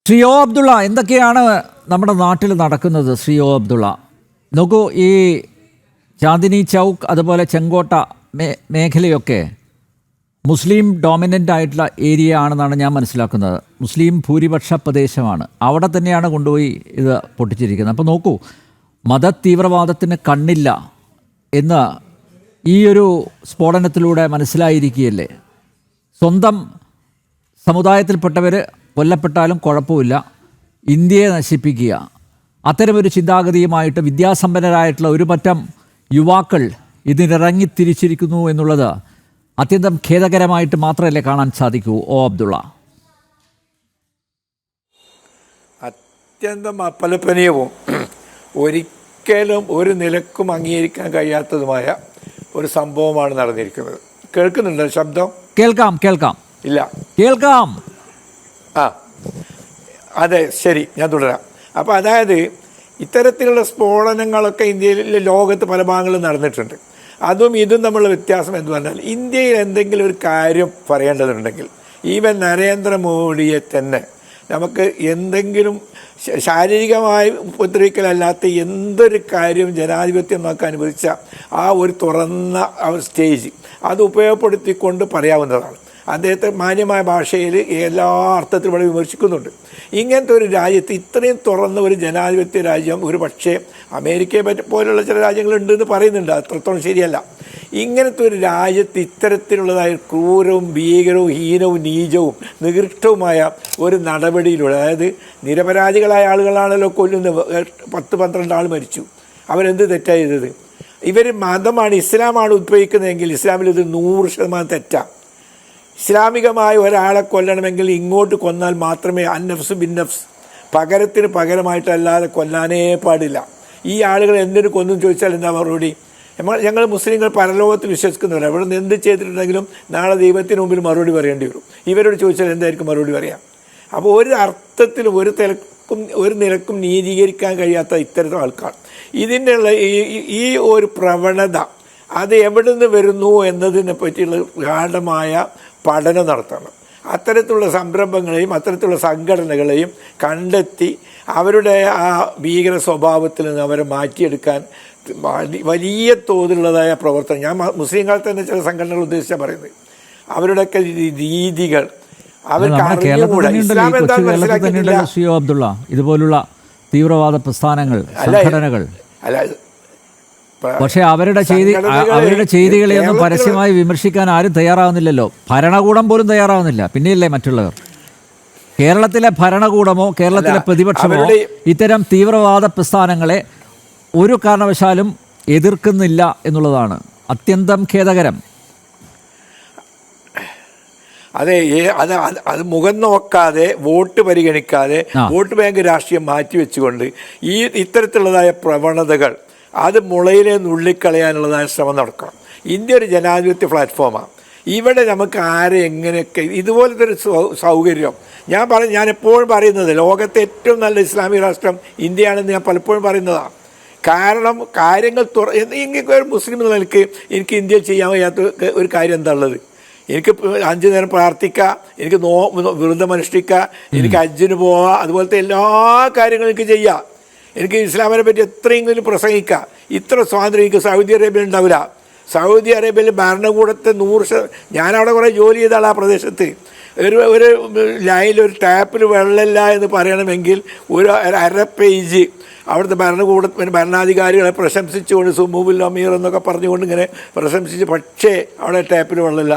Shri O Abdulla, എന്തൊക്കെയാണ് നമ്മുടെ നാട്ടിൽ നടക്കുന്നത്? ശ്രീ ഒ അബ്ദുള്ള, നോക്കൂ, ഈ ചാന്ദിനി ചൗക്ക് അതുപോലെ ചെങ്കോട്ട മേഖലയൊക്കെ മുസ്ലിം ഡോമിനൻ്റ് ആയിട്ടുള്ള ഏരിയ ആണെന്നാണ് ഞാൻ മനസ്സിലാക്കുന്നത്. മുസ്ലിം ഭൂരിപക്ഷ പ്രദേശമാണ്. അവിടെ തന്നെയാണ് കൊണ്ടുപോയി ഇത് പൊട്ടിച്ചിരിക്കുന്നത്. അപ്പോൾ നോക്കൂ, മത തീവ്രവാദത്തിന് കണ്ണില്ല എന്ന് ഈ ഒരു സ്ഫോടനത്തിലൂടെ മനസ്സിലായിരിക്കുകയല്ലേ. സ്വന്തം സമുദായത്തിൽപ്പെട്ടവർ കൊല്ലപ്പെട്ടാലും കുഴപ്പമില്ല, ഇന്ത്യയെ നശിപ്പിക്കുക, അത്തരമൊരു ചിന്താഗതിയുമായിട്ട് വിദ്യാസമ്പന്നരായിട്ടുള്ള ഒരു പറ്റം യുവാക്കൾ ഇതിനിറങ്ങിത്തിരിച്ചിരിക്കുന്നു എന്നുള്ളത് അത്യന്തം ഖേദകരമായിട്ട് മാത്രമല്ലേ കാണാൻ സാധിക്കൂ ഒ അബ്ദുള്ള? അത്യന്തം അപലപനീയവും ഒരിക്കലും ഒരു നിലക്കും അംഗീകരിക്കാൻ കഴിയാത്തതുമായ ഒരു സംഭവമാണ് നടന്നിരിക്കുന്നത്. കേൾക്കുന്നുണ്ടോ ശബ്ദം? കേൾക്കാം. കേൾക്കാം. ഇല്ല, കേൾക്കാം. അതെ, ശരി, ഞാൻ തുടരാം. അപ്പോൾ അതായത് ഇത്തരത്തിലുള്ള സ്ഫോടനങ്ങളൊക്കെ ഇന്ത്യയിലെ ലോകത്ത് പല ഭാഗങ്ങളിലും നടന്നിട്ടുണ്ട്. അതും ഇതും തമ്മിലുള്ള വ്യത്യാസം എന്ന് പറഞ്ഞാൽ, ഇന്ത്യയിൽ എന്തെങ്കിലും ഒരു കാര്യം പറയേണ്ടതുണ്ടെങ്കിൽ ഈവൻ നരേന്ദ്രമോദിയെ തന്നെ നമുക്ക് എന്തെങ്കിലും ശാരീരികമായി ഉപദ്രവിക്കലല്ലാത്ത എന്തൊരു കാര്യവും ജനാധിപത്യം നമുക്ക് അനുവദിച്ച ആ ഒരു തുറന്ന സ്റ്റേജ് അത് ഉപയോഗപ്പെടുത്തിക്കൊണ്ട് പറയാവുന്നതാണ്. അദ്ദേഹത്തെ മാന്യമായ ഭാഷയിൽ എല്ലാ അർത്ഥത്തിലും ഇവിടെ വിമർശിക്കുന്നുണ്ട്. ഇങ്ങനത്തെ ഒരു രാജ്യത്ത് ഇത്രയും തുറന്ന ഒരു ജനാധിപത്യ രാജ്യം ഒരു പക്ഷേ അമേരിക്കയെ പോലുള്ള ചില രാജ്യങ്ങളുണ്ടെന്ന് പറയുന്നുണ്ട്, അത്രത്തോളം ശരിയല്ല. ഇങ്ങനത്തെ ഒരു രാജ്യത്ത് ഇത്തരത്തിലുള്ളതായ ക്രൂരവും ഭീകരവും ഹീനവും നീചവും നികൃഷ്ടവുമായ ഒരു നടപടിയിലൂടെ, അതായത് നിരപരാധികളായ ആളുകളാണല്ലോ കൊല്ലുന്നത്. 10-12 ആൾ മരിച്ചു. അവരെന്ത് തെറ്റാണ് ചെയ്തത്? ഇവർ മതമാണ്, ഇസ്ലാമാണ് ഉദ്ഭവിക്കുന്നതെങ്കിൽ ഇസ്ലാമിൽ ഇത് 100% തെറ്റാണ്. ഇസ്ലാമികമായ ഒരാളെ കൊല്ലണമെങ്കിൽ ഇങ്ങോട്ട് കൊന്നാൽ മാത്രമേ അന്നഫ്സ് ബിന്നഫ്സ്, പകരത്തിന് പകരമായിട്ടല്ലാതെ കൊല്ലാനേ പാടില്ല. ഈ ആളുകൾ എന്തിനു കൊന്നും ചോദിച്ചാൽ എന്താ മറുപടി? ഞങ്ങൾ മുസ്ലിങ്ങൾ പരലോകത്തിൽ വിശ്വസിക്കുന്നവരാണ്. ഇവിടെ നിന്ന് എന്ത് ചെയ്തിട്ടുണ്ടെങ്കിലും നാളെ ദൈവത്തിന് മുമ്പിൽ മറുപടി പറയേണ്ടി വരും. ഇവരോട് ചോദിച്ചാൽ എന്തായിരിക്കും മറുപടി പറയാം? അപ്പോൾ ഒരു അർത്ഥത്തിലും ഒരു നിലക്കും നീതീകരിക്കാൻ കഴിയാത്ത ഇത്തരത്തിൽ ആൾക്കാർ ഇതിൻ്റെ ഉള്ള ഈ ഒരു പ്രവണത അത് എവിടെ നിന്ന് വരുന്നു എന്നതിനെ പറ്റിയുള്ള ഗാഢമായ പഠനം നടത്തണം. അത്തരത്തിലുള്ള സംരംഭങ്ങളെയും അത്തരത്തിലുള്ള സംഘടനകളെയും കണ്ടെത്തി അവരുടെ ആ ഭീകര സ്വഭാവത്തിൽ നിന്ന് അവരെ മാറ്റിയെടുക്കാൻ വലിയ തോതിലുള്ളതായ പ്രവർത്തനം. ഞാൻ മുസ്ലിങ്ങളെ തന്നെ ചില സംഘടനകൾ ഉദ്ദേശിച്ചാണ് പറയുന്നത്. അവരുടെയൊക്കെ രീതികൾ അവർക്ക് അറിഞ്ഞുകൂടാ. ഇസ്ലാം എന്താണെന്ന് മനസ്സിലാക്കിയിട്ടില്ല. ഇതുപോലുള്ള തീവ്രവാദ പ്രസ്ഥാനങ്ങൾ, സംഘടനകൾ പക്ഷെ അവരുടെ ചെയ്തികളെയൊന്നും പരസ്യമായി വിമർശിക്കാൻ ആരും തയ്യാറാവുന്നില്ലല്ലോ. ഭരണകൂടം പോലും തയ്യാറാവുന്നില്ല, പിന്നെയല്ലേ മറ്റുള്ളവർ. കേരളത്തിലെ ഭരണകൂടമോ കേരളത്തിലെ പ്രതിപക്ഷമോ ഇത്തരം തീവ്രവാദ പ്രസ്ഥാനങ്ങളെ ഒരു കാരണവശാലും എതിർക്കുന്നില്ല എന്നുള്ളതാണ് അത്യന്തം ഖേദകരം. അതെ, അത് മുഖം നോക്കാതെ, വോട്ട് പരിഗണിക്കാതെ, വോട്ട് ബാങ്ക് രാഷ്ട്രീയം മാറ്റിവെച്ചുകൊണ്ട് ഈ ഇത്തരത്തിലുള്ളതായ പ്രവണതകൾ അത് മുളയിലെ നുള്ളിക്കളയാനുള്ളതായ ശ്രമം നടക്കണം. ഇന്ത്യ ഒരു ജനാധിപത്യ പ്ലാറ്റ്ഫോമാണ്. ഇവിടെ നമുക്ക് ആരെ എങ്ങനെയൊക്കെ ഇതുപോലത്തെ ഒരു സൗകര്യം ഞാൻ എപ്പോഴും പറയുന്നത് ലോകത്തെ ഏറ്റവും നല്ല ഇസ്ലാമിക രാഷ്ട്രം ഇന്ത്യയാണെന്ന് ഞാൻ പലപ്പോഴും പറയുന്നതാണ്. കാരണം കാര്യങ്ങൾ ഒരു മുസ്ലിം എന്ന നിലയ്ക്ക് എനിക്ക് ഇന്ത്യയിൽ ചെയ്യാൻ വയ്യാത്ത ഒരു കാര്യം എന്താ ഉള്ളത്? എനിക്ക് 5 നേരം പ്രാർത്ഥിക്കുക, എനിക്ക് വ്രതം അനുഷ്ഠിക്കുക, എനിക്ക് ഹജ്ജിന് പോവുക, അതുപോലത്തെ എല്ലാ കാര്യങ്ങളും എനിക്ക് ചെയ്യാം. എനിക്ക് ഇസ്ലാമിനെ പറ്റി എത്രയെങ്കിലും പ്രസംഗിക്കാം. ഇത്ര സ്വാതന്ത്ര്യം എനിക്ക് സൗദി അറേബ്യയിൽ ഉണ്ടാവില്ല. സൗദി അറേബ്യയിൽ ഭരണകൂടത്തെ 100%. ഞാനവിടെ കുറേ ജോലി ചെയ്ത ആ പ്രദേശത്ത് ഒരു ലൈനിൽ ഒരു ടാപ്പിൽ വെള്ളമില്ല എന്ന് പറയണമെങ്കിൽ ഒരു അര പേജ് അവിടുത്തെ ഭരണാധികാരികളെ പ്രശംസിച്ചുകൊണ്ട് സുമൂബുൽ അമീർ എന്നൊക്കെ പറഞ്ഞുകൊണ്ട് ഇങ്ങനെ പ്രശംസിച്ച്, പക്ഷേ അവിടെ ടാപ്പിൽ വെള്ളമില്ല.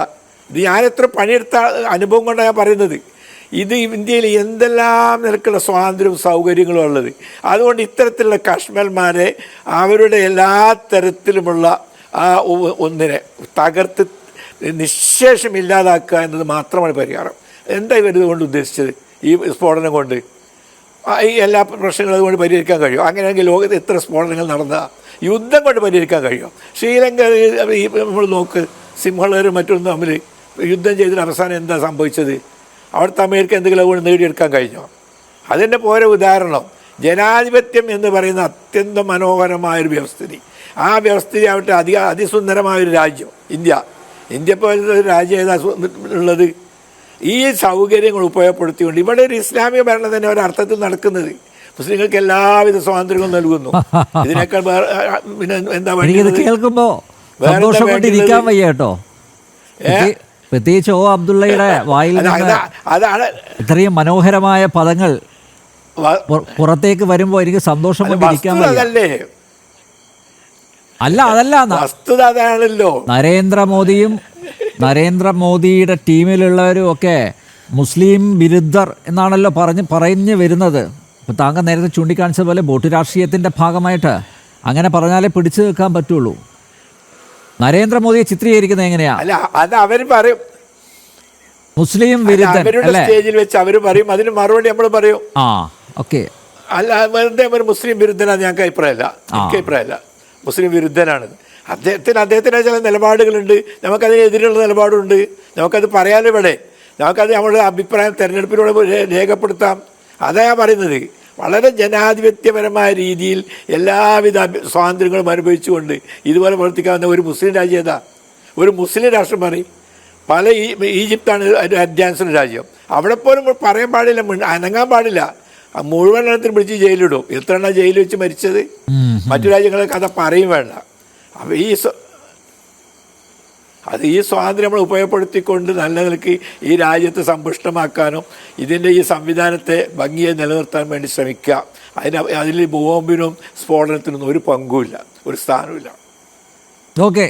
ഇത് ഞാനെത്ര പണിയെടുത്ത അനുഭവം കൊണ്ടാണ് ഞാൻ പറയുന്നത്. ഇത് ഇന്ത്യയിൽ എന്തെല്ലാം നിലക്കുള്ള സ്വാതന്ത്ര്യവും സൗകര്യങ്ങളും ഉള്ളത്. അതുകൊണ്ട് ഇത്തരത്തിലുള്ള കശ്മൽമാരെ അവരുടെ എല്ലാ തരത്തിലുമുള്ള ആ ഒന്നിനെ തകർത്ത് നിശേഷം ഇല്ലാതാക്കുക എന്നത് മാത്രമാണ് പരിഹാരം. എന്താ ഇവരിതുകൊണ്ട് ഉദ്ദേശിച്ചത്? ഈ സ്ഫോടനം കൊണ്ട് ഈ എല്ലാ പ്രശ്നങ്ങളും അതുകൊണ്ട് പരിഹരിക്കാൻ കഴിയും? അങ്ങനെയെങ്കിൽ ലോകത്ത് എത്ര സ്ഫോടനങ്ങൾ നടന്ന യുദ്ധം കൊണ്ട് പരിഹരിക്കാൻ കഴിയും? ശ്രീലങ്ക നമ്മൾ നോക്ക്, സിംഹളരും മറ്റൊന്നും തമ്മിൽ യുദ്ധം ചെയ്തിട്ട് അവസാനം എന്താ സംഭവിച്ചത്? അവിടുത്തെ അമേരിക്ക എന്തെങ്കിലും അതുകൊണ്ട് നേടിയെടുക്കാൻ കഴിഞ്ഞോ? അതിൻ്റെ പോരെ ഉദാഹരണം ജനാധിപത്യം എന്ന് പറയുന്ന അത്യന്തം മനോഹരമായൊരു വ്യവസ്ഥിതി. ആ വ്യവസ്ഥിതി ആവട്ടെ അതിസുന്ദരമായൊരു രാജ്യം ഇന്ത്യ പോലത്തെ ഒരു രാജ്യം ഏതാ ഉള്ളത്? ഈ സൗകര്യങ്ങൾ ഉപയോഗപ്പെടുത്തിക്കൊണ്ട് ഇവിടെ ഒരു ഇസ്ലാമിക ഭരണം തന്നെ ഒരർത്ഥത്തിൽ നടക്കുന്നത്. മുസ്ലിങ്ങൾക്ക് എല്ലാവിധ സ്വാതന്ത്ര്യങ്ങളും നൽകുന്നു. ഇതിനേക്കാൾ പിന്നെ എന്താ എനിക്കിത് കേൾക്കുമ്പോ സന്തോഷം കൊണ്ടിരിക്കാൻ വയ്യ കേട്ടോ. പ്രത്യേകിച്ച് അബ്ദുള്ളയുടെ വായിൽ നിന്ന് അതാണ് ഇത്രയും മനോഹരമായ പദങ്ങൾ പുറത്തേക്ക് വരുമ്പോ എനിക്ക് സന്തോഷം കൊണ്ടിരിക്കാൻ വയ്യ. അതല്ല വസ്തുത അതാണല്ലോ. നരേന്ദ്രമോദിയുടെ ടീമിലുള്ളവരും ഒക്കെ മുസ്ലിം വിരുദ്ധർ എന്നാണല്ലോ പറഞ്ഞു വരുന്നത്. ഇപ്പം താങ്കൾ നേരത്തെ ചൂണ്ടിക്കാണിച്ചത് പോലെ വോട്ട് രാഷ്ട്രീയത്തിൻ്റെ ഭാഗമായിട്ട് അങ്ങനെ പറഞ്ഞാലേ പിടിച്ചു നിൽക്കാൻ പറ്റുള്ളൂ. നരേന്ദ്രമോദിയെ ചിത്രീകരിക്കുന്നത് എങ്ങനെയാ? അല്ല, അത് അവർ പറയും മുസ്ലിം വിരുദ്ധൻ അല്ലേ? സ്റ്റേജിൽ വെച്ച് അവർ പറയും, അതിന് മറുപടി നമ്മൾ പറയും. ഓക്കെ. അല്ല, വെറുതെ ഒരു മുസ്ലിം വിരുദ്ധനാണ് ഞങ്ങൾക്ക് അഭിപ്രായമല്ല. എനിക്ക് അഭിപ്രായമല്ല, മുസ്ലിം വിരുദ്ധനാണ്. അദ്ദേഹത്തിന് ചില നിലപാടുകളുണ്ട്, നമുക്കതിനെതിരെയുള്ള നിലപാടുണ്ട്. നമുക്കത് പറയാനും ഇവിടെ നമുക്കത് നമ്മുടെ അഭിപ്രായം തെരഞ്ഞെടുപ്പിലൂടെ രേഖപ്പെടുത്താം. അതാ ഞാൻ പറയുന്നത്. വളരെ ജനാധിപത്യപരമായ രീതിയിൽ എല്ലാവിധ സ്വാതന്ത്ര്യങ്ങളും അനുഭവിച്ചുകൊണ്ട് ഇതുപോലെ പ്രവർത്തിക്കാവുന്ന ഒരു മുസ്ലിം രാജ്യം ഏതാ? ഒരു മുസ്ലിം രാഷ്ട്രം പറയും. പല ഈജിപ്താണ് ഒരു അഡ്വാൻസ്ഡ് രാജ്യം. അവിടെ പോലും പറയാൻ പാടില്ല, അനങ്ങാൻ പാടില്ല. മുഴുവൻ എണ്ണത്തിന് പിടിച്ച് ജയിലിടും. എത്ര എണ്ണം ജയിലിൽ വെച്ച് മരിച്ചത്? മറ്റു രാജ്യങ്ങളെ കഥ പറയും വേണ്ട. അപ്പോൾ ഈ സ്വാതന്ത്ര്യം നമ്മൾ ഉപയോഗപ്പെടുത്തിക്കൊണ്ട് നല്ല നിലയ്ക്ക് ഈ രാജ്യത്തെ സമ്പുഷ്ടമാക്കാനും ഇതിൻ്റെ ഈ സംവിധാനത്തെ ഭംഗിയെ നിലനിർത്താൻ വേണ്ടി ശ്രമിക്കുക. അതിൽ ബോംബിനും സ്ഫോടനത്തിനൊന്നും ഒരു പങ്കുമില്ല, ഒരു സ്ഥാനവുമില്ല. ഓക്കെ.